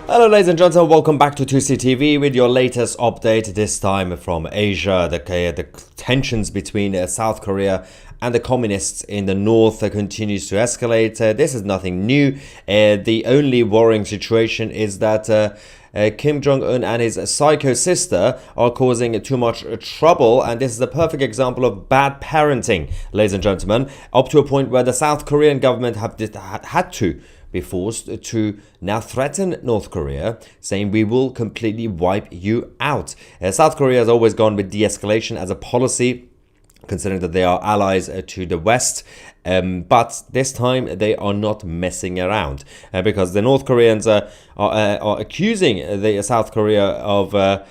Hello ladies and gentlemen, welcome back to 2CTV with your latest update, this time from Asia. The tensions between South Korea and the communists in the north continues to escalate. This is nothing new. The only worrying situation is that Kim Jong-un and his psycho sister are causing too much trouble, and this is a perfect example of bad parenting, ladies and gentlemen, up to a point where the South Korean government had to be forced to now threaten North Korea, saying we will completely wipe you out. South Korea has always gone with de-escalation as a policy, considering that they are allies to the West. But this time they are not messing around because the North Koreans are accusing the South Korea of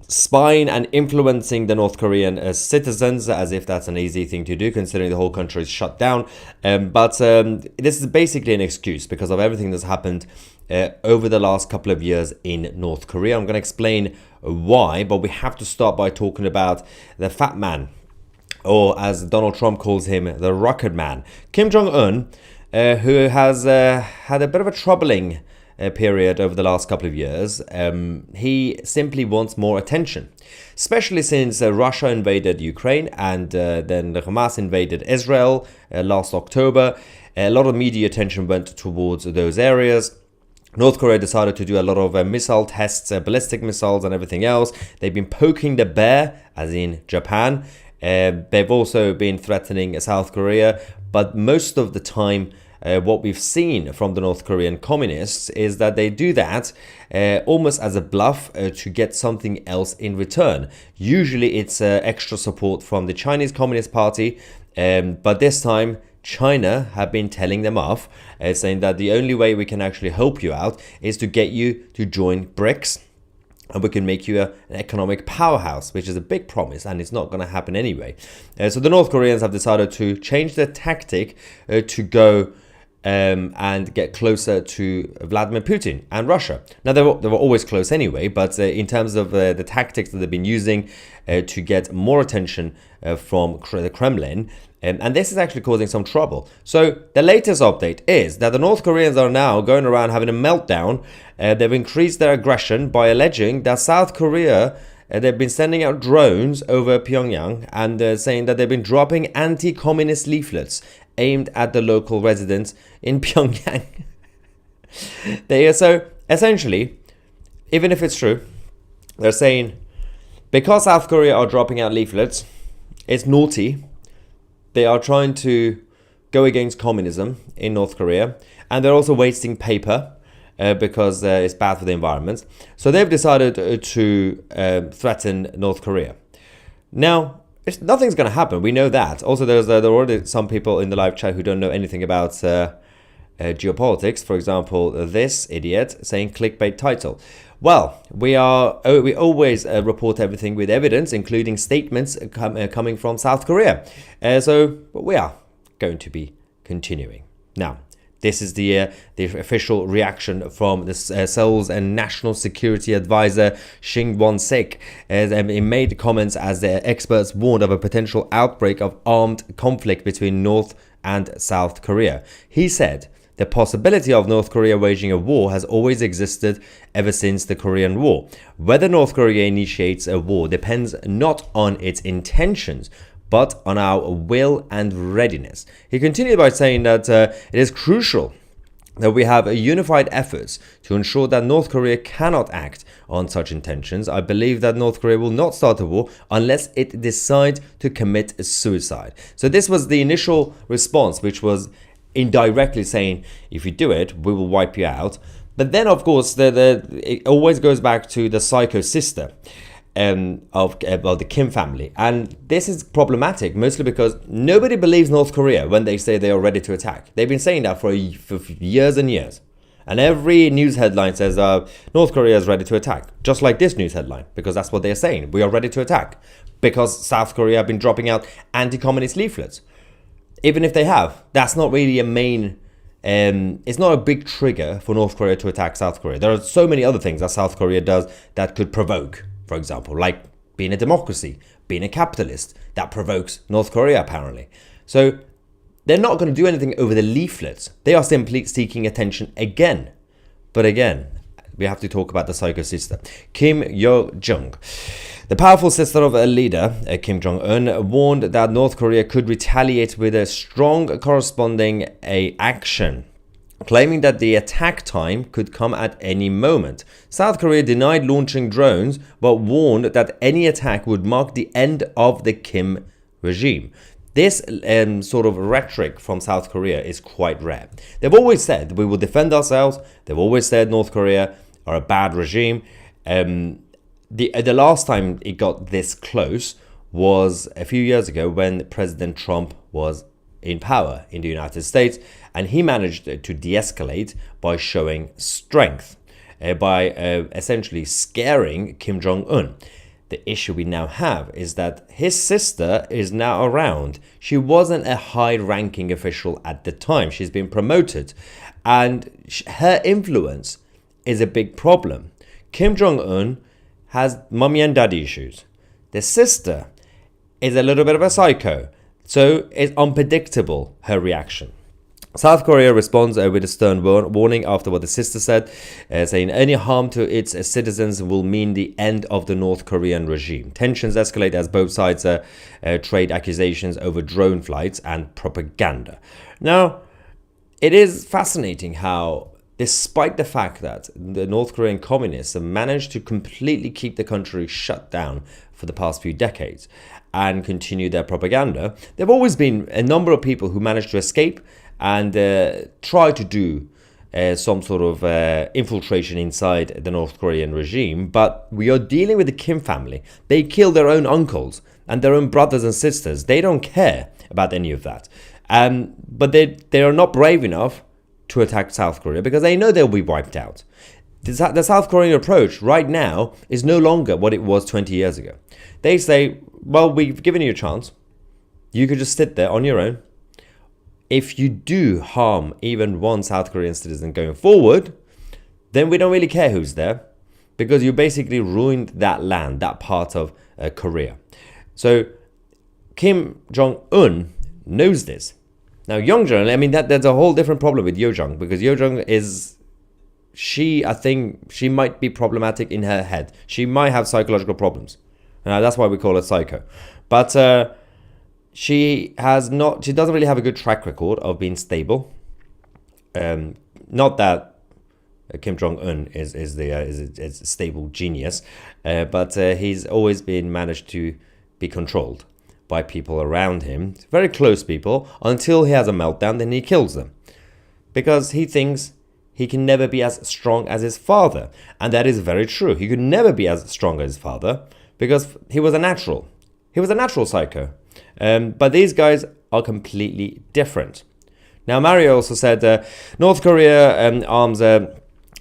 spying and influencing the North Korean citizens, as if that's an easy thing to do considering the whole country is shut down. But this is basically an excuse because of everything that's happened over the last couple of years in North Korea. I'm going to explain why, but we have to start by talking about the fat man, or as Donald Trump calls him, the rocket man, Kim Jong-un, who has had a bit of a troubling period over the last couple of years. He simply wants more attention, especially since Russia invaded Ukraine and then Hamas invaded Israel last October. A lot of media attention went towards those areas. North Korea decided to do a lot of missile tests, ballistic missiles and everything else. They've been poking the bear, as in Japan. They've also been threatening South Korea, but most of the time what we've seen from the North Korean communists is that they do that almost as a bluff to get something else in return. Usually it's extra support from the Chinese Communist Party, but this time China have been telling them off, saying that the only way we can actually help you out is to get you to join BRICS, and we can make you an economic powerhouse, which is a big promise, and it's not going to happen anyway. So the North Koreans have decided to change their tactic to go and get closer to Vladimir Putin and Russia. Now, they were always close anyway, but in terms of the tactics that they've been using to get more attention from the Kremlin, and this is actually causing some trouble. So the latest update is that the North Koreans are now going around having a meltdown. They've increased their aggression by alleging that South Korea, they've been sending out drones over Pyongyang and saying that they've been dropping anti-communist leaflets aimed at the local residents in Pyongyang. So essentially, even if it's true, they're saying because South Korea are dropping out leaflets, it's naughty. They are trying to go against communism in North Korea, and they're also wasting paper because it's bad for the environment. So they've decided to threaten North Korea. Now, nothing's going to happen. We know that. Also, there are already some people in the live chat who don't know anything about geopolitics. For example, this idiot saying clickbait title. Well, we always report everything with evidence, including statements coming from South Korea. So we are going to be continuing. Now, this is the official reaction from the Seoul's National Security Advisor Shin Won-sik. He made comments as the experts warned of a potential outbreak of armed conflict between North and South Korea. He said, the possibility of North Korea waging a war has always existed ever since the Korean War. Whether North Korea initiates a war depends not on its intentions, but on our will and readiness. He continued by saying that it is crucial that we have a unified efforts to ensure that North Korea cannot act on such intentions. I believe that North Korea will not start a war unless it decides to commit suicide. So this was the initial response, which was indirectly saying, if you do it, we will wipe you out. But then, of course, it always goes back to the psycho sister of the Kim family. And this is problematic, mostly because nobody believes North Korea when they say they are ready to attack. They've been saying that for years and years. And every news headline says North Korea is ready to attack. Just like this news headline, because that's what they're saying. We are ready to attack. Because South Korea have been dropping out anti-communist leaflets. Even if they have, that's not really a main, it's not a big trigger for North Korea to attack South Korea. There are so many other things that South Korea does that could provoke, for example, like being a democracy, being a capitalist, that provokes North Korea apparently. So they're not going to do anything over the leaflets. They are simply seeking attention again. But again, we have to talk about the psycho sister, Kim Yo-jong. The powerful sister of a leader, Kim Jong-un, warned that North Korea could retaliate with a strong corresponding action, claiming that the attack time could come at any moment. South Korea denied launching drones, but warned that any attack would mark the end of the Kim regime. This sort of rhetoric from South Korea is quite rare. They've always said we will defend ourselves. They've always said North Korea are a bad regime. The last time it got this close was a few years ago when President Trump was in power in the United States, and he managed to de-escalate by showing strength, by essentially scaring Kim Jong-un. The issue we now have is that his sister is now around. She wasn't a high-ranking official at the time. She's been promoted, and her influence is a big problem. Kim Jong-un has mommy and daddy issues. The sister is a little bit of a psycho, so it's unpredictable, her reaction. South Korea responds with a stern warning after what the sister said, saying any harm to its citizens will mean the end of the North Korean regime. Tensions escalate as both sides trade accusations over drone flights and propaganda. Now, it is fascinating how, despite the fact that the North Korean communists have managed to completely keep the country shut down for the past few decades and continue their propaganda, there have always been a number of people who managed to escape and try to do some sort of infiltration inside the North Korean regime. But we are dealing with the Kim family. They kill their own uncles and their own brothers and sisters. They don't care about any of that. But they are not brave enough to attack South Korea because they know they'll be wiped out. The South Korean approach right now is no longer what it was 20 years ago. They say, well, we've given you a chance. You could just sit there on your own. If you do harm even one South Korean citizen going forward, then we don't really care who's there because you basically ruined that land, that part of Korea. So Kim Jong-un knows this. Now, Yo-jong, I mean, there's a whole different problem with Yo-jong because Yo-jong is, I think she might be problematic in her head. She might have psychological problems. That's why we call her psycho. But she doesn't really have a good track record of being stable. Not that Kim Jong-un is a stable genius, but he's always been managed to be controlled by people around him, very close people, until he has a meltdown, then he kills them. Because he thinks he can never be as strong as his father. And that is very true. He could never be as strong as his father because he was a natural. He was a natural psycho. But these guys are completely different. Now, Mario also said North Korea arms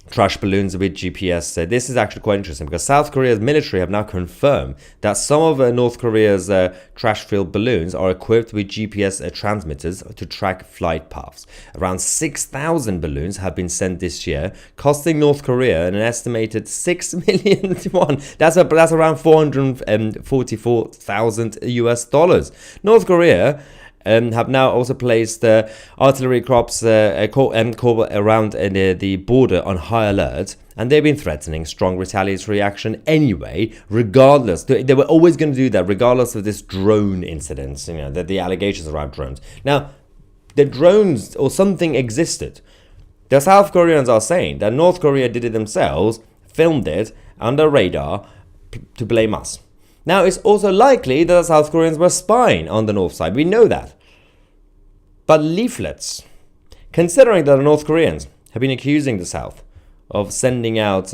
trash balloons with GPS. This is actually quite interesting because South Korea's military have now confirmed that some of North Korea's trash-filled balloons are equipped with GPS transmitters to track flight paths. Around 6,000 balloons have been sent this year, costing North Korea an estimated 6 million won. That's around 444,000 US dollars. North Korea have now also placed artillery crops around the border on high alert, and they've been threatening strong retaliatory action anyway, regardless. They were always going to do that, regardless of this drone incident, the allegations around drones. Now, the drones or something existed. The South Koreans are saying that North Korea did it themselves, filmed it under radar to blame us. Now, it's also likely that the South Koreans were spying on the North side. We know that. But leaflets, considering that the North Koreans have been accusing the South of sending out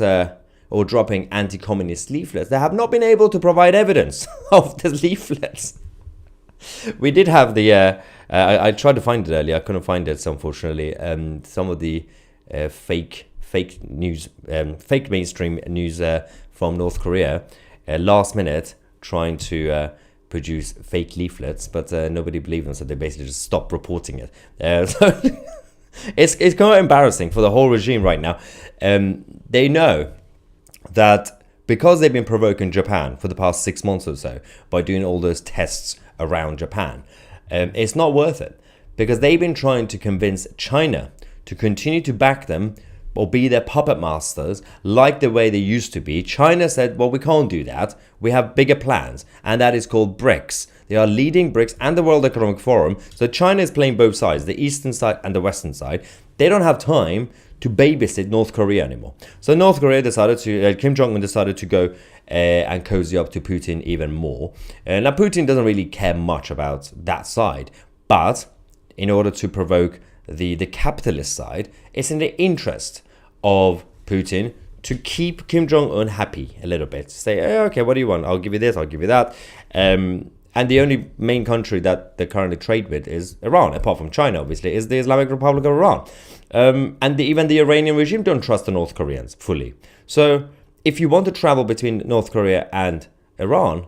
or dropping anti-communist leaflets, they have not been able to provide evidence of the leaflets. We did have the... I tried to find it earlier. I couldn't find it, unfortunately. Some of the fake news, fake mainstream news from North Korea, last minute trying to produce fake leaflets, but nobody believed them, so they basically just stopped reporting it. So it's kind of embarrassing for the whole regime right now. They know that because they've been provoking Japan for the past 6 months or so by doing all those tests around Japan, it's not worth it because they've been trying to convince China to continue to back them or be their puppet masters like the way they used to be, China said, well, we can't do that. We have bigger plans, and that is called BRICS. They are leading BRICS and the World Economic Forum. So China is playing both sides, the eastern side and the western side. They don't have time to babysit North Korea anymore. So North Korea decided to, Kim Jong-un decided to go and cozy up to Putin even more. Now Putin doesn't really care much about that side, but in order to provoke the capitalist side, it's in the interest of Putin to keep Kim Jong-un happy a little bit. Say, hey, okay, what do you want? I'll give you this, I'll give you that. And the only main country that they currently trade with is Iran, apart from China, obviously, is the Islamic Republic of Iran. And even the Iranian regime don't trust the North Koreans fully. So if you want to travel between North Korea and Iran,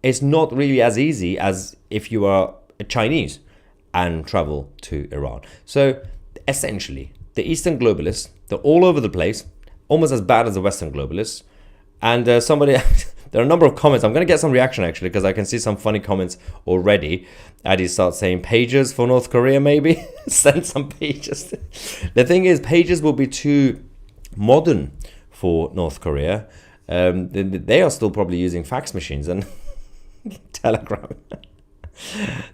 it's not really as easy as if you are a Chinese and travel to Iran. So essentially, the Eastern globalists, they're all over the place, almost as bad as the Western globalists. And somebody, there are a number of comments. I'm going to get some reaction actually, because I can see some funny comments already. Adi starts saying pages for North Korea, maybe. Send some pages. The thing is, pages will be too modern for North Korea. They are still probably using fax machines and Telegram.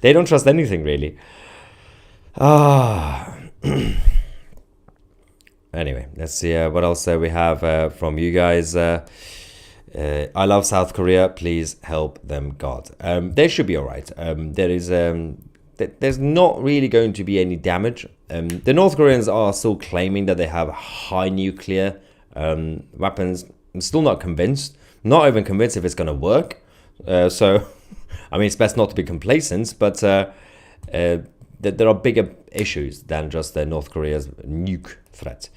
They don't trust anything really. Anyway, let's see what else we have from you guys. I love South Korea. Please help them, God. They should be all right. There's not really going to be any damage. The North Koreans are still claiming that they have high nuclear weapons. I'm still not convinced. Not even convinced if it's going to work. So, I mean, it's best not to be complacent, but there are bigger issues than just North Korea's nuke threat.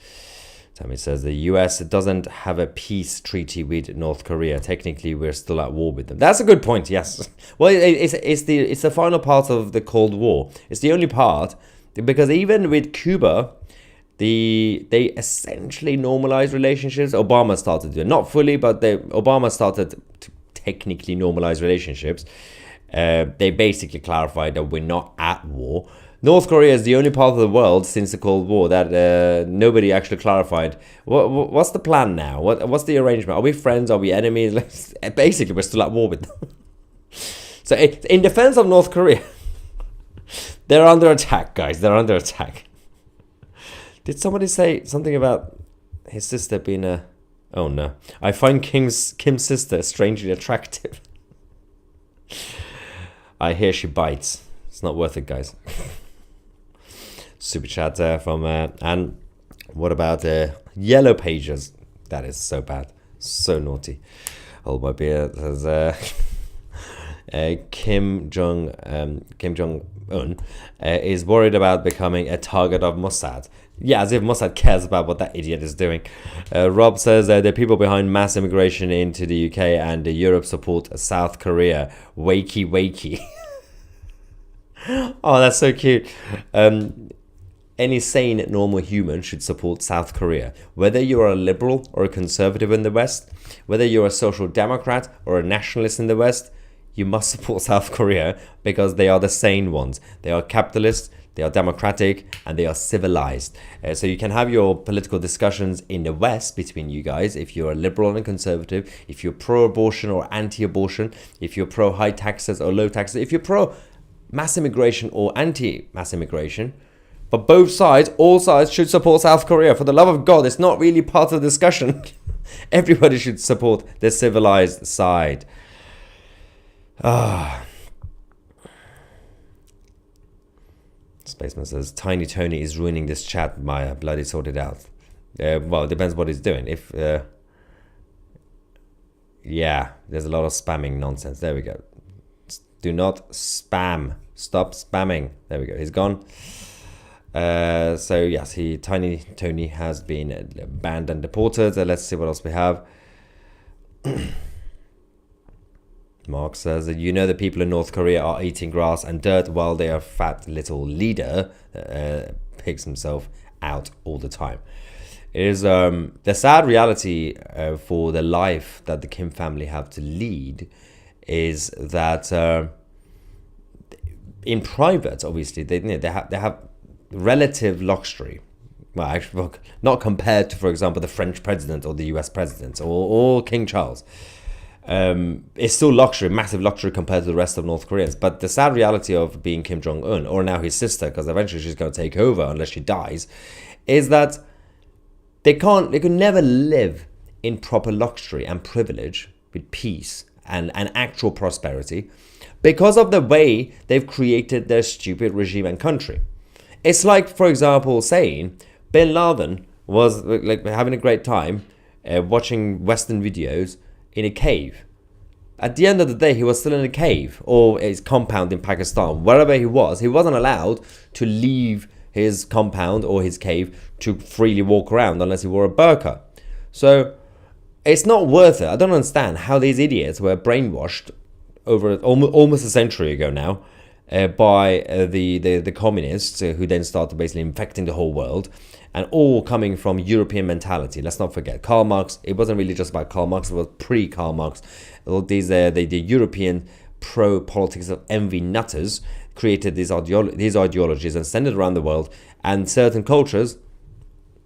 Tammy says the US doesn't have a peace treaty with North Korea. Technically, we're still at war with them. That's a good point, yes. Well, it's the final part of the Cold War. It's the only part, because even with Cuba, they essentially normalized relationships. Obama started to do it. Not fully, but Obama started to technically normalize relationships. They basically clarified that we're not at war. North Korea is the only part of the world since the Cold War that nobody actually clarified. What's the plan now? What's the arrangement? Are we friends? Are we enemies? Basically, we're still at war with them. So in defense of North Korea, they're under attack, guys. They're under attack. Did somebody say something about his sister being a... Oh, no. I find Kim's sister strangely attractive. I hear she bites. It's not worth it, guys. Super chat from... and what about Yellow Pages? That is so bad. So naughty. Hold my beer. There's... Kim Jong-un is worried about becoming a target of Mossad. Yeah, as if Mossad cares about what that idiot is doing. Rob says the people behind mass immigration into the UK and Europe support South Korea. Wakey, wakey. Oh, that's so cute. Any sane, normal human should support South Korea. Whether you are a liberal or a conservative in the West, whether you're a social democrat or a nationalist in the West, you must support South Korea because they are the sane ones. They are capitalist, they are democratic, and they are civilized. So you can have your political discussions in the West between you guys if you're a liberal and conservative, if you're pro-abortion or anti-abortion, if you're pro-high taxes or low taxes, if you're pro-mass immigration or anti-mass immigration. But both sides, all sides should support South Korea. For the love of God, it's not really part of the discussion. Everybody should support the civilized side. Spaceman says Tiny Tony is ruining this chat. Maya, bloody sort it out. Well, it depends what he's doing. If yeah, there's a lot of spamming nonsense. There we go. Do not spam. Stop spamming. There we go. He's gone. So yes, Tiny Tony has been banned and deported. Let's see what else we have. Mark says that the people in North Korea are eating grass and dirt while their fat little leader pigs himself out all the time. It is the sad reality for the life that the Kim family have to lead is that in private, obviously, they have relative luxury. well, actually, not compared to, for example, the French president or the US president or King Charles. It's still luxury, massive luxury compared to the rest of North Koreans. But the sad reality of being Kim Jong-un, or now his sister, because eventually she's going to take over unless she dies, is that they could never live in proper luxury and privilege with peace and actual prosperity because of the way they've created their stupid regime and country. It's like, for example, saying Bin Laden was like having a great time watching Western videos in a cave. At the end of the day, he was still in a cave or his compound in Pakistan. Wherever he wasn't allowed to leave his compound or his cave to freely walk around unless he wore a burqa. So it's not worth it. I don't understand how these idiots were brainwashed over almost a century ago now by the communists who then started basically infecting the whole world, and all coming from European mentality. Let's not forget Karl Marx. It wasn't really just about Karl Marx, it was pre-Karl Marx. All these the European pro-politics of envy nutters created these ideologies and sent it around the world, and certain cultures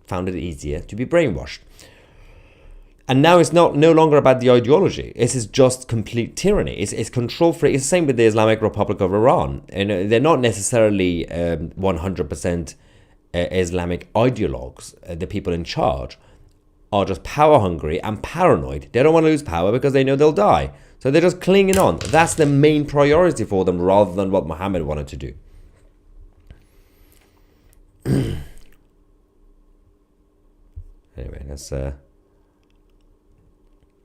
found it easier to be brainwashed. And now it's no longer about the ideology. This is just complete tyranny. It's control free. It's the same with the Islamic Republic of Iran. And they're not necessarily 100% Islamic ideologues. The people in charge are just power hungry and paranoid. They don't want to lose power because they know they'll die. So they're just clinging on. That's the main priority for them rather than what Muhammad wanted to do. Anyway, that's...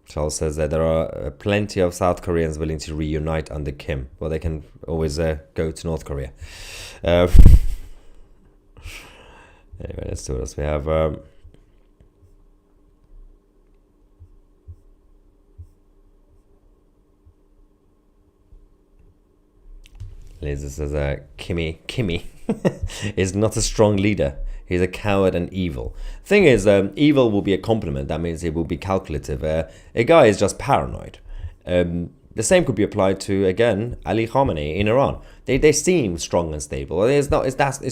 Charles says that there are plenty of South Koreans willing to reunite under Kim. Well, they can always go to North Korea. Anyway, let's see what else we have. Liz says Kimmy is not a strong leader. He's a coward and evil. Thing is, evil will be a compliment. That means it will be calculative. A guy is just paranoid. The same could be applied to, again, Ali Khamenei in Iran. They seem strong and stable. It's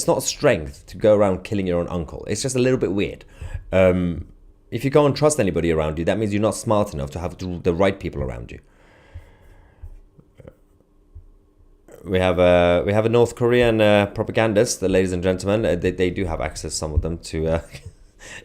not strength to go around killing your own uncle. It's just a little bit weird. If you can't trust anybody around you, that means you're not smart enough to have the right people around you. We have a North Korean propagandist, ladies and gentlemen. They do have access, some of them, to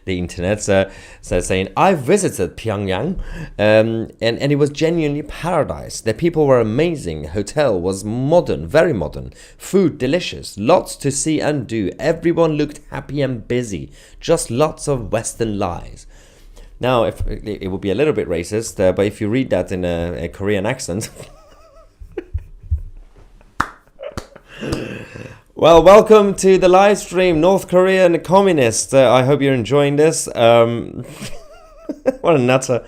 the internet. So saying, I visited Pyongyang and it was genuinely paradise. The people were amazing. Hotel was modern, very modern. Food delicious. Lots to see and do. Everyone looked happy and busy. Just lots of Western lies. Now, if it would be a little bit racist, but if you read that in a Korean accent... Well, welcome to the live stream, North Korean communist. I hope you're enjoying this. What a nutter.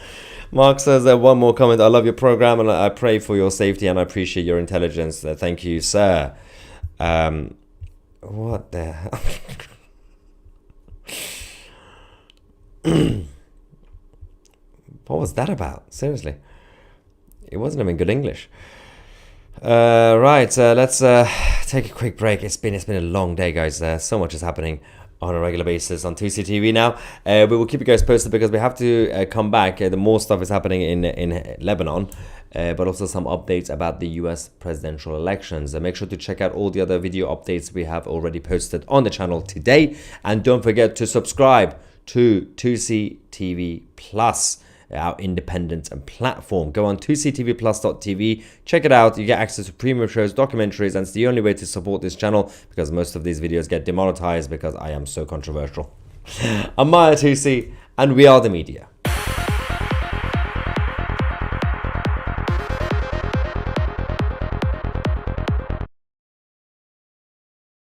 Mark says one more comment. I love your program and I pray for your safety and I appreciate your intelligence. Thank you, sir. What the hell? What was that about? Seriously. It wasn't even good English. Right, let's take a quick break. It's been a long day, guys. So much is happening on a regular basis on 2CTV now. We will keep you guys posted because we have to come back. The more stuff is happening in Lebanon, but also some updates about the US presidential elections. Make sure to check out all the other video updates we have already posted on the channel today. And don't forget to subscribe to 2CTV Plus, our independent platform. Go on 2ctvplus.tv, check it out. You get access to premium shows, documentaries, and it's the only way to support this channel because most of these videos get demonetized because I am so controversial. I'm Maya 2C, and we are the media.